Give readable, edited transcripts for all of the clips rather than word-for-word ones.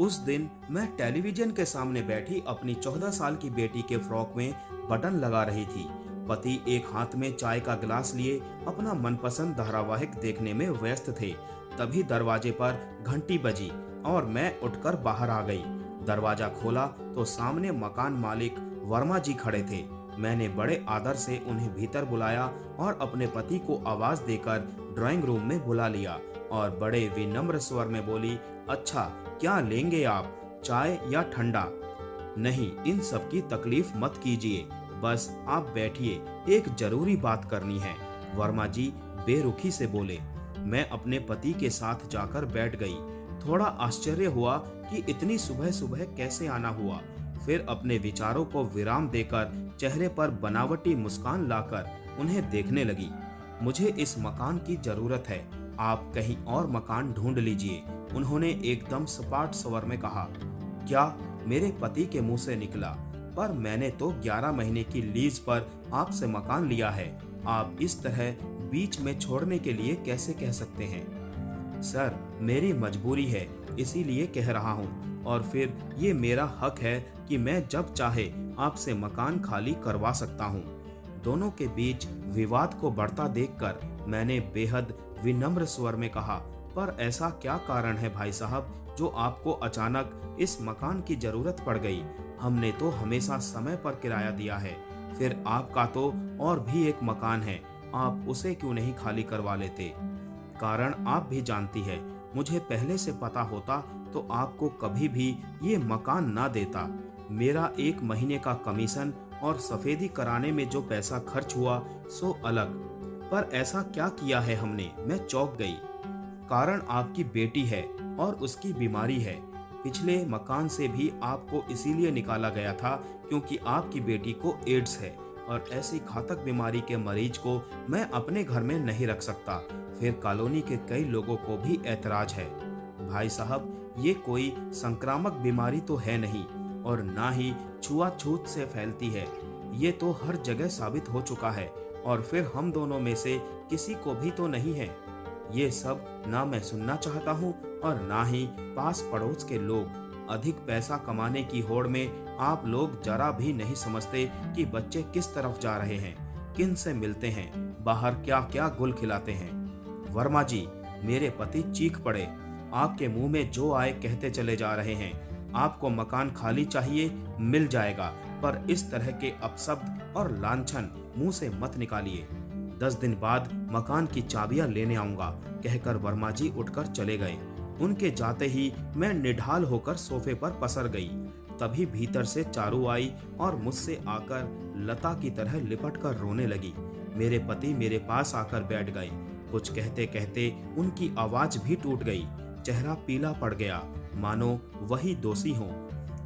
उस दिन मैं टेलीविजन के सामने बैठी अपनी 14 साल की बेटी के फ्रॉक में बटन लगा रही थी। पति एक हाथ में चाय का गिलास लिए अपना मनपसंद धारावाहिक देखने में व्यस्त थे। तभी दरवाजे पर घंटी बजी और मैं उठकर बाहर आ गई। दरवाजा खोला तो सामने मकान मालिक वर्मा जी खड़े थे। मैंने बड़े आदर से उन्हें भीतर बुलाया और अपने पति को आवाज देकर ड्राइंग रूम में बुला लिया और बड़े विनम्र स्वर में बोली, अच्छा, क्या लेंगे आप, चाय या ठंडा? नहीं, इन सब की तकलीफ मत कीजिए, बस आप बैठिए, एक जरूरी बात करनी है। वर्मा जी बेरुखी से बोले। मैं अपने पति के साथ जाकर बैठ गई। थोड़ा आश्चर्य हुआ कि इतनी सुबह सुबह कैसे आना हुआ। फिर अपने विचारों को विराम देकर चेहरे पर बनावटी मुस्कान लाकर उन्हें देखने लगी। मुझे इस मकान की जरूरत है, आप कहीं और मकान ढूंढ लीजिए, उन्होंने एकदम सपाट स्वर में कहा। क्या? मेरे पति के मुंह से निकला, पर मैंने तो 11 महीने की लीज पर आपसे मकान लिया है, आप इस तरह बीच में छोड़ने के लिए कैसे कह सकते हैं? सर, मेरी मजबूरी है, इसीलिए कह रहा हूँ, और फिर ये मेरा हक है कि मैं जब चाहे आपसे मकान खाली करवा सकता हूँ। दोनों के बीच विवाद को बढ़ता देखकर मैंने बेहद विनम्र स्वर में कहा, पर ऐसा क्या कारण है भाई साहब जो आपको अचानक इस मकान की जरूरत पड़ गई? हमने तो हमेशा समय पर किराया दिया है। फिर आपका तो और भी एक मकान है, आप उसे क्यों नहीं खाली करवा लेते? कारण आप भी जानती है, मुझे पहले से पता होता तो आपको कभी भी ये मकान ना देता। मेरा 1 महीने का कमीशन और सफेदी कराने में जो पैसा खर्च हुआ सो अलग, पर ऐसा क्या किया है हमने? मैं चौंक गई। कारण आपकी बेटी है और उसकी बीमारी है। पिछले मकान से भी आपको इसीलिए निकाला गया था क्योंकि आपकी बेटी को एड्स है और ऐसी घातक बीमारी के मरीज को मैं अपने घर में नहीं रख सकता। फिर कॉलोनी के कई लोगों को भी ऐतराज है। भाई साहब, ये कोई संक्रामक बीमारी तो है नहीं और ना ही छुआछूत से फैलती है। ये तो हर जगह साबित हो चुका है और फिर हम दोनों में से किसी को भी तो नहीं है। ये सब ना मैं सुनना चाहता हूँ और ना ही पास पड़ोस के लोग। अधिक पैसा कमाने की होड़ में आप लोग जरा भी नहीं समझते कि बच्चे किस तरफ जा रहे हैं, किन से मिलते हैं, बाहर क्या क्या गुल खिलाते हैं। वर्मा जी, मेरे पति चीख पड़े, आपके मुंह में जो आए कहते चले जा रहे हैं। आपको मकान खाली चाहिए, मिल जाएगा, पर इस तरह के अपशब्द और लांछन मुंह से मत निकालिए। 10 दिन बाद मकान की चाबियां लेने आऊंगा, कहकर वर्मा जी उठकर चले गए। उनके जाते ही मैं निढाल होकर सोफे पर पसर गई। तभी भीतर से चारू आई और मुझसे आकर लता की तरह लिपट कर रोने लगी। मेरे पति मेरे पास आकर बैठ गए। कुछ कहते कहते उनकी आवाज भी टूट गई। चेहरा पीला पड़ गया, मानो वही दोषी हो।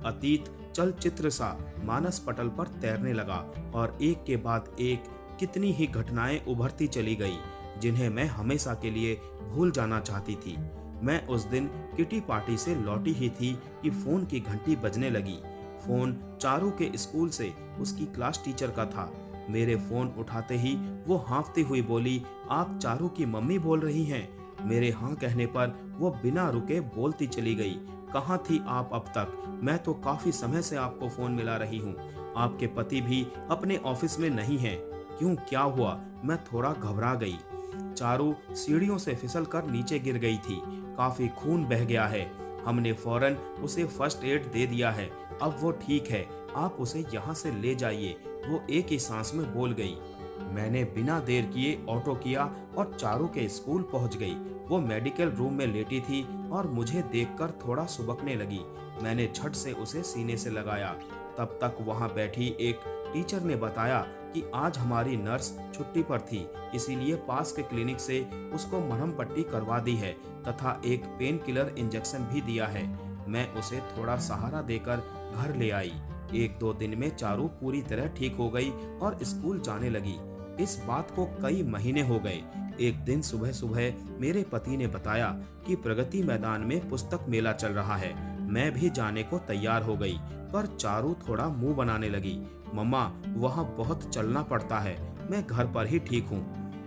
अतीत चलचित्र सा मानस पटल पर तैरने लगा और एक के बाद एक कितनी ही घटनाएं उभरती चली गई जिन्हें मैं हमेशा के लिए भूल जाना चाहती थी। मैं उस दिन किटी पार्टी से लौटी ही थी कि फोन की घंटी बजने लगी। फोन चारू के स्कूल से उसकी क्लास टीचर का था। मेरे फोन उठाते ही वो हाँफती हुई बोली, आप चारू की मम्मी बोल रही हैं? मेरे हाँ कहने पर वो बिना रुके बोलती चली गई, कहाँ थी आप अब तक? मैं तो काफी समय से आपको फोन मिला रही हूँ। आपके पति भी अपने ऑफिस में नहीं हैं। क्यों, क्या हुआ? मैं थोड़ा घबरा गई। चारू सीढ़ियों से फिसलकर नीचे गिर गई थी। काफी खून बह गया है। हमने फौरन उसे फर्स्ट एड दे दिया है। अब वो ठीक है, आप उसे यहाँ से ले जाइए, वो एक ही सांस में बोल गई। मैंने बिना देर किए ऑटो किया और चारू के स्कूल पहुंच गई। वो मेडिकल रूम में लेटी थी और मुझे देखकर थोड़ा सुबकने लगी। मैंने झट से उसे सीने से लगाया। तब तक वहां बैठी एक टीचर ने बताया कि आज हमारी नर्स छुट्टी पर थी, इसीलिए पास के क्लिनिक से उसको मरहम पट्टी करवा दी है तथा एक पेन किलर इंजेक्शन भी दिया है। मैं उसे थोड़ा सहारा देकर घर ले आई। 1-2 दिन में चारू पूरी तरह ठीक हो गई और स्कूल जाने लगी। इस बात को कई महीने हो गए। एक दिन सुबह सुबह मेरे पति ने बताया कि प्रगति मैदान में पुस्तक मेला चल रहा है। मैं भी जाने को तैयार हो गई, पर चारू थोड़ा मुंह बनाने लगी। मम्मा, वहाँ बहुत चलना पड़ता है, मैं घर पर ही ठीक हूँ।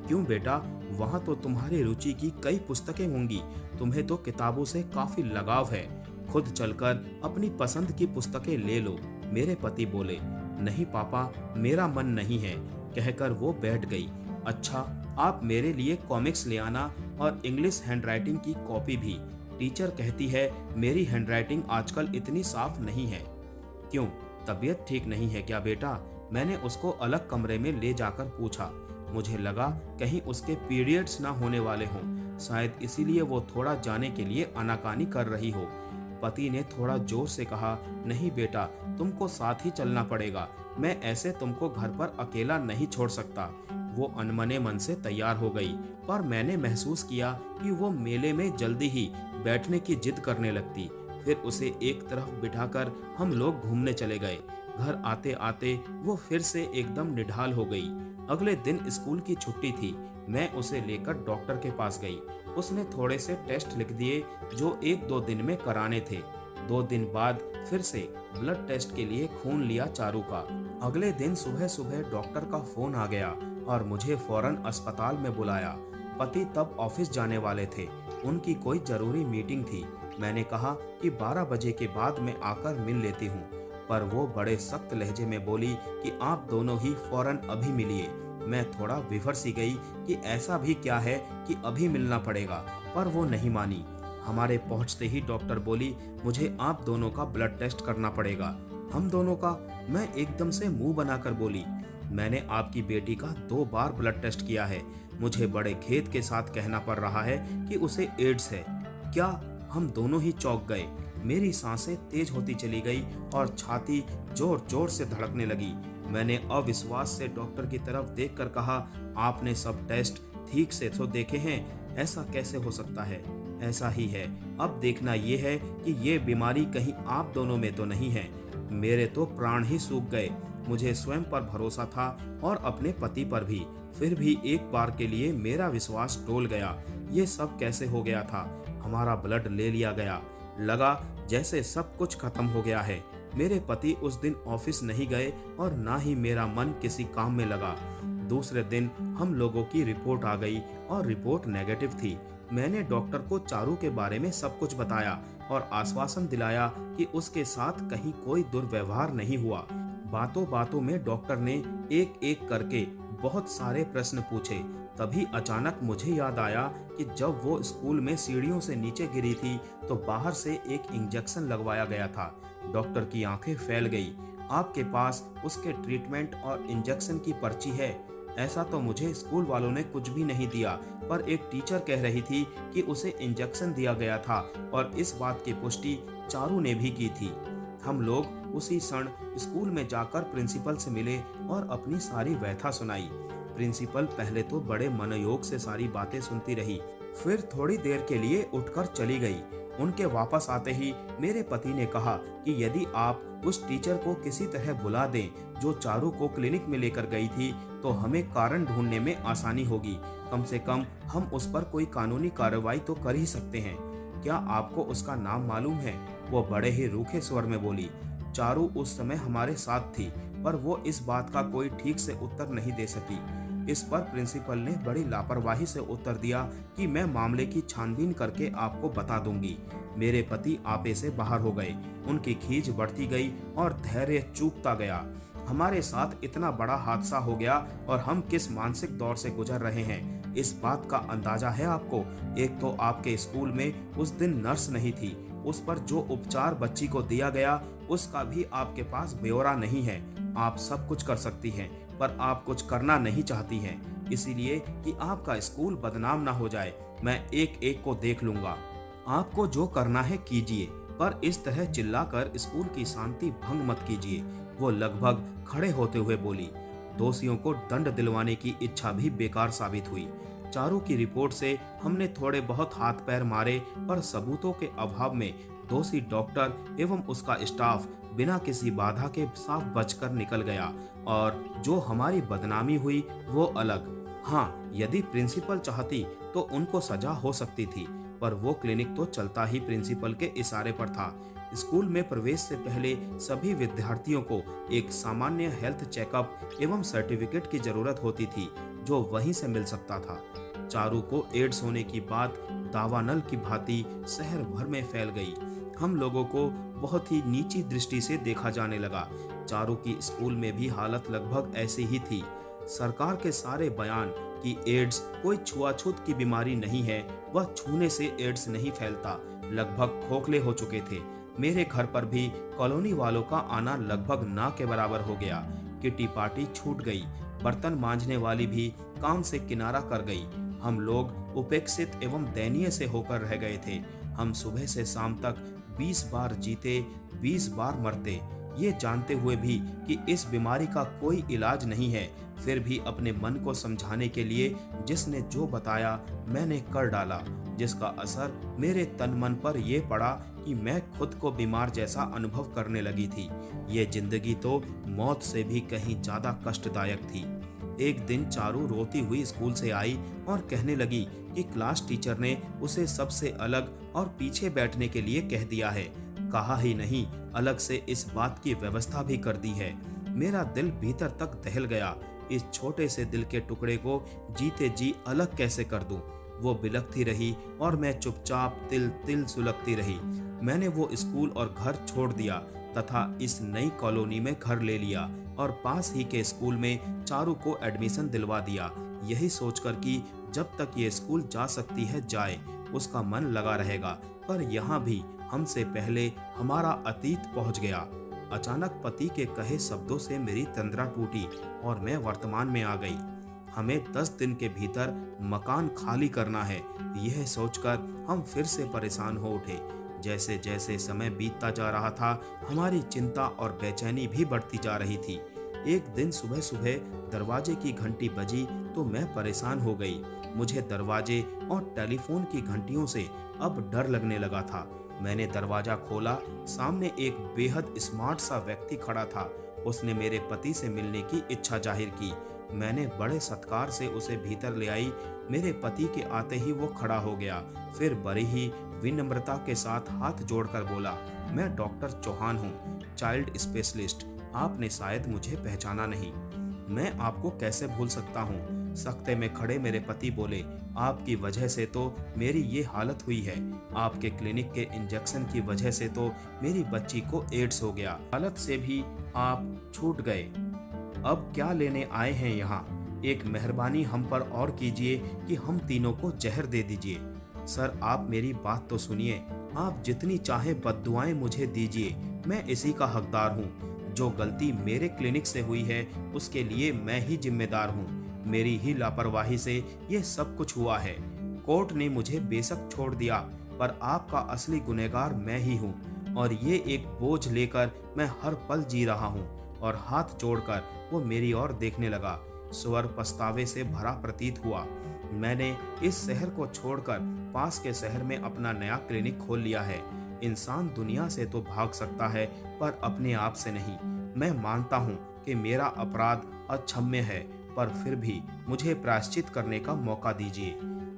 क्यों बेटा, वहाँ तो तुम्हारी रुचि की कई पुस्तकें होंगी, तुम्हें तो किताबों से काफी लगाव है। खुद चलकर अपनी पसंद की पुस्तकें ले लो, मेरे पति बोले। नहीं पापा, मेरा मन नहीं है, कहकर वो बैठ गई। अच्छा, आप मेरे लिए कॉमिक्स ले आना और इंग्लिश हैंडराइटिंग की कॉपी भी। टीचर कहती है मेरी हैंडराइटिंग आजकल इतनी साफ नहीं है। क्यों, तबीयत ठीक नहीं है क्या बेटा? मैंने उसको अलग कमरे में ले जाकर पूछा। मुझे लगा कहीं उसके पीरियड्स ना होने वाले हों, शायद इसीलिए वो थोड़ा जाने के लिए आनाकानी कर रही हो। पति ने थोड़ा जोर से कहा, नहीं बेटा, तुमको साथ ही चलना पड़ेगा, मैं ऐसे तुमको घर पर अकेला नहीं छोड़ सकता। वो अनमने मन से तैयार हो गई, पर मैंने महसूस किया कि वो मेले में जल्दी ही बैठने की जिद करने लगती। फिर उसे एक तरफ बिठाकर हम लोग घूमने चले गए। घर आते आते वो फिर से एकदम निढाल हो गई। अगले दिन स्कूल की छुट्टी थी। मैं उसे लेकर डॉक्टर के पास गई। उसने थोड़े से टेस्ट लिख दिए जो 1-2 दिन में कराने थे। 2 दिन बाद फिर से ब्लड टेस्ट के लिए खून लिया चारू का। अगले दिन सुबह सुबह डॉक्टर का फोन आ गया और मुझे फौरन अस्पताल में बुलाया। पति तब ऑफिस जाने वाले थे, उनकी कोई जरूरी मीटिंग थी। मैंने कहा कि 12 बजे के बाद मैं आकर मिल लेती हूँ, पर वो बड़े सख्त लहजे में बोली कि आप दोनों ही फौरन अभी मिलिए। मैं थोड़ा विफर सी गई कि ऐसा भी क्या है कि अभी मिलना पड़ेगा, पर वो नहीं मानी। हमारे पहुंचते ही डॉक्टर बोली, मुझे आप दोनों का ब्लड टेस्ट करना पड़ेगा। हम दोनों का? मैं एकदम से मुंह बनाकर बोली, मैंने आपकी बेटी का 2 बार ब्लड टेस्ट किया है। मुझे बड़े खेद के साथ कहना पड़ रहा है कि उसे एड्स है। क्या? हम दोनों ही चौंक गए। मेरी सांसें तेज होती चली गई और छाती जोर जोर से धड़कने लगी। मैंने अविश्वास से डॉक्टर की तरफ देखकर कहा, आपने सब टेस्ट ठीक से तो देखे हैं? ऐसा कैसे हो सकता है? ऐसा ही है। अब देखना ये है कि ये बीमारी कहीं आप दोनों में तो नहीं है। मेरे तो प्राण ही सूख गए। मुझे स्वयं पर भरोसा था और अपने पति पर भी। फिर भी एक बार के लिए मेरा विश्वास डोल गया। ये सब कैसे हो गया था? हमारा ब्लड ले लिया गया। लगा जैसे सब कुछ खत्म हो गया है। मेरे पति उस दिन ऑफिस नहीं गए और ना ही मेरा मन किसी काम में लगा। दूसरे दिन हम लोगों की रिपोर्ट आ गई और रिपोर्ट नेगेटिव थी। मैंने डॉक्टर को चारू के बारे में सब कुछ बताया और आश्वासन दिलाया कि उसके साथ कहीं कोई दुर्व्यवहार नहीं हुआ। बातों बातों में डॉक्टर ने एक एक करके बहुत सारे प्रश्न पूछे। तभी अचानक मुझे याद आया कि जब वो स्कूल में सीढ़ियों से नीचे गिरी थी तो बाहर से एक इंजेक्शन लगवाया गया था। डॉक्टर की आंखें फैल गई। आपके पास उसके ट्रीटमेंट और इंजेक्शन की पर्ची है? ऐसा तो मुझे स्कूल वालों ने कुछ भी नहीं दिया, पर एक टीचर कह रही थी कि उसे इंजेक्शन दिया गया था और इस बात की पुष्टि चारू ने भी की थी। हम लोग उसी क्षण स्कूल में जाकर प्रिंसिपल से मिले और अपनी सारी व्यथा सुनाई। प्रिंसिपल पहले तो बड़े मनोयोग से सारी बातें सुनती रही, फिर थोड़ी देर के लिए उठकर चली गई। उनके वापस आते ही मेरे पति ने कहा कि यदि आप उस टीचर को किसी तरह बुला दें जो चारू को क्लिनिक में लेकर गई थी, तो हमें कारण ढूंढने में आसानी होगी। कम से कम हम उस पर कोई कानूनी कार्रवाई तो कर ही सकते हैं। क्या आपको उसका नाम मालूम है? वो बड़े ही रूखे स्वर में बोली। चारू उस समय हमारे साथ थी, पर वो इस बात का कोई ठीक से उत्तर नहीं दे सकी। इस पर प्रिंसिपल ने बड़ी लापरवाही से उत्तर दिया कि मैं मामले की छानबीन करके आपको बता दूंगी। मेरे पति आपे से बाहर हो गए। उनकी खींच बढ़ती गई और धैर्य चूकता गया। हमारे साथ इतना बड़ा हादसा हो गया और हम किस मानसिक दौर से गुजर रहे हैं, इस बात का अंदाजा है आपको? एक तो आपके स्कूल में उस दिन नर्स नहीं थी, उस पर जो उपचार बच्ची को दिया गया उसका भी आपके पास ब्यौरा नहीं है। आप सब कुछ कर सकती हैं, पर आप कुछ करना नहीं चाहती हैं, इसीलिए कि आपका स्कूल बदनाम ना हो जाए। मैं एक एक को देख लूंगा। आपको जो करना है कीजिए, पर इस तरह चिल्लाकर स्कूल की शांति भंग मत कीजिए। वो लगभग खड़े होते हुए बोली। दोषियों को दंड दिलवाने की इच्छा भी बेकार साबित हुई। चारू की रिपोर्ट से हमने थोड़े बहुत हाथ पैर मारे, पर सबूतों के अभाव में दोषी डॉक्टर एवं उसका स्टाफ बिना किसी बाधा के साफ बचकर निकल गया, और जो हमारी बदनामी हुई वो अलग। हाँ, यदि प्रिंसिपल चाहती तो उनको सजा हो सकती थी, पर वो क्लिनिक तो चलता ही प्रिंसिपल के इशारे पर था। स्कूल में प्रवेश से पहले सभी विद्यार्थियों को एक सामान्य हेल्थ चेकअप एवं सर्टिफिकेट की जरूरत होती थी, जो वहीं से मिल सकता था। चारू को एड्स होने की बात दावानल की भांति शहर भर में फैल गई। हम लोगों को बहुत ही नीची दृष्टि से देखा जाने लगा। चारू की स्कूल में भी हालत लगभग ऐसी ही थी। सरकार के सारे बयान कि एड्स कोई छुआछूत की बीमारी नहीं है, वह छूने से एड्स नहीं फैलता, लगभग खोखले हो चुके थे। मेरे घर पर भी कॉलोनी वालों का आना लगभग ना के बराबर हो गया। किटी पार्टी छूट गई। बर्तन मांजने वाली भी काम से किनारा कर गई। हम लोग उपेक्षित एवं दयनीय से होकर रह गए थे। हम सुबह से शाम तक 20 बार जीते, 20 बार मरते, ये जानते हुए भी कि इस बीमारी का कोई इलाज नहीं है। फिर भी अपने मन को समझाने के लिए जिसने जो बताया मैंने कर डाला, जिसका असर मेरे तन मन पर यह पड़ा कि मैं खुद को बीमार जैसा अनुभव करने लगी थी। ये जिंदगी तो मौत से भी कहीं ज्यादा कष्टदायक थी। एक दिन चारू रोती हुई स्कूल से आई और कहने लगी कि क्लास टीचर ने उसे सबसे अलग और पीछे बैठने के लिए कह दिया है। कहा ही नहीं, अलग से इस बात की व्यवस्था भी कर दी है। मेरा दिल भीतर तक दहल गया। इस छोटे से दिल के टुकड़े को जीते जी अलग कैसे कर दूं? वो बिलखती रही और मैं चुपचाप तिल तिल सुलगती रही। मैंने वो स्कूल और घर छोड़ दिया तथा इस नई कॉलोनी में घर ले लिया और पास ही के स्कूल में चारू को एडमिशन दिलवा दिया, यही सोचकर कि जब तक ये स्कूल जा सकती है जाए, उसका मन लगा रहेगा। पर यहाँ भी हमसे पहले हमारा अतीत पहुँच गया। अचानक पति के कहे शब्दों से मेरी तंद्रा टूटी और मैं वर्तमान में आ गई। हमें 10 दिन के भीतर मकान खाली करना है, यह सोचकर हम फिर से परेशान हो उठे। जैसे जैसे समय बीतता जा रहा था, हमारी चिंता और बेचैनी भी बढ़ती जा रही थी। एक दिन सुबह सुबह दरवाजे की घंटी बजी तो मैं परेशान हो गई। मुझे दरवाजे और टेलीफोन की घंटियों से अब डर लगने लगा था। मैंने दरवाजा खोला। सामने एक बेहद स्मार्ट सा व्यक्ति खड़ा था। उसने मेरे पति से मिलने की इच्छा जाहिर की। मैंने बड़े सत्कार से उसे भीतर ले आई। मेरे पति के आते ही वो खड़ा हो गया। फिर बड़ी ही विनम्रता के साथ हाथ जोड़कर बोला, मैं डॉक्टर चौहान हूँ, चाइल्ड स्पेशलिस्ट। आपने शायद मुझे पहचाना नहीं। मैं आपको कैसे भूल सकता हूँ? सख्ते में खड़े मेरे पति बोले, आपकी वजह से तो मेरी ये हालत हुई है। आपके क्लिनिक के इंजेक्शन की वजह से तो मेरी बच्ची को एड्स हो गया। हालत से भी आप छूट गए। अब क्या लेने आए हैं यहाँ? एक मेहरबानी हम पर और कीजिए कि हम तीनों को जहर दे दीजिए। सर, आप मेरी बात तो सुनिए। आप जितनी चाहे बद्दुआएं मुझे दीजिए, मैं इसी का हकदार हूँ। जो गलती मेरे क्लिनिक से हुई है उसके लिए मैं ही जिम्मेदार हूँ। मेरी ही लापरवाही से ये सब कुछ हुआ है। कोर्ट ने मुझे बेशक छोड़ दिया, पर आपका असली गुनहगार मैं ही हूँ और ये एक बोझ लेकर मैं हर पल जी रहा हूँ। और हाथ जोड़कर वो मेरी ओर देखने लगा। स्वर पछतावे से भरा प्रतीत हुआ। मैंने इस शहर को छोड़कर पास के शहर में अपना नया क्लिनिक खोल लिया है। इंसान दुनिया से तो भाग सकता है, पर अपने आप से नहीं। मैं मानता हूँ कि मेरा अपराध अक्षम्य है, पर फिर भी मुझे प्रायश्चित करने का मौका दीजिए।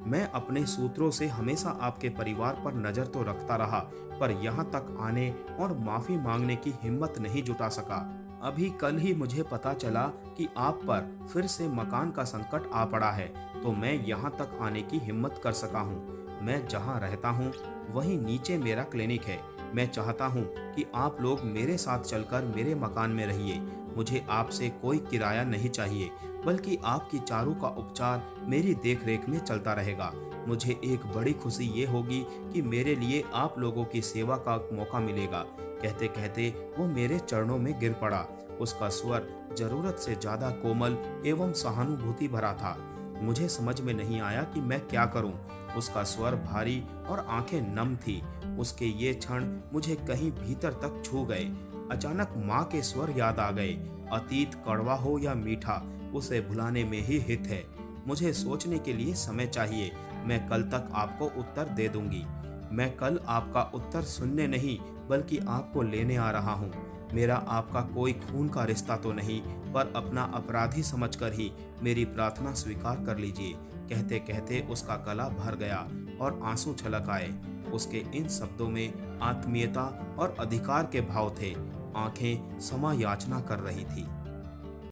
मैं अपने सूत्रों से हमेशा आपके परिवार पर नजर तो रखता रहा, पर यहाँ तक आने और माफी मांगने की हिम्मत नहीं जुटा सका। अभी कल ही मुझे पता चला कि आप पर फिर से मकान का संकट आ पड़ा है, तो मैं यहाँ तक आने की हिम्मत कर सका हूँ। मैं जहाँ रहता हूँ वहीं नीचे मेरा क्लिनिक है। मैं चाहता हूँ कि आप लोग मेरे साथ चलकर मेरे मकान में रहिए। मुझे आपसे कोई किराया नहीं चाहिए, बल्कि आपकी चारू का उपचार मेरी देखरेख में चलता रहेगा। मुझे एक बड़ी खुशी ये होगी कि मेरे लिए आप लोगों की सेवा का मौका मिलेगा। कहते कहते वो मेरे चरणों में गिर पड़ा। उसका स्वर जरूरत से ज्यादा कोमल एवं सहानुभूति भरा था। मुझे समझ में नहीं आया कि मैं क्या करूं। उसका स्वर भारी और आंखें नम थी। उसके ये क्षण मुझे कहीं भीतर तक छू गए। अचानक माँ के स्वर याद आ गए। अतीत कड़वा हो या मीठा, उसे भुलाने में ही हित है। मुझे सोचने के लिए समय चाहिए। मैं कल तक आपको उत्तर दे दूंगी। मैं कल आपका उत्तर सुनने नहीं, बल्कि आपको लेने आ रहा हूँ। मेरा आपका कोई खून का रिश्ता तो नहीं, पर अपना अपराधी समझकर ही मेरी प्रार्थना स्वीकार कर लीजिए। कहते कहते उसका गला भर गया और आंसू छलक आए। उसके इन शब्दों में आत्मीयता और अधिकार के भाव थे। आंखें क्षमा याचना कर रही थी।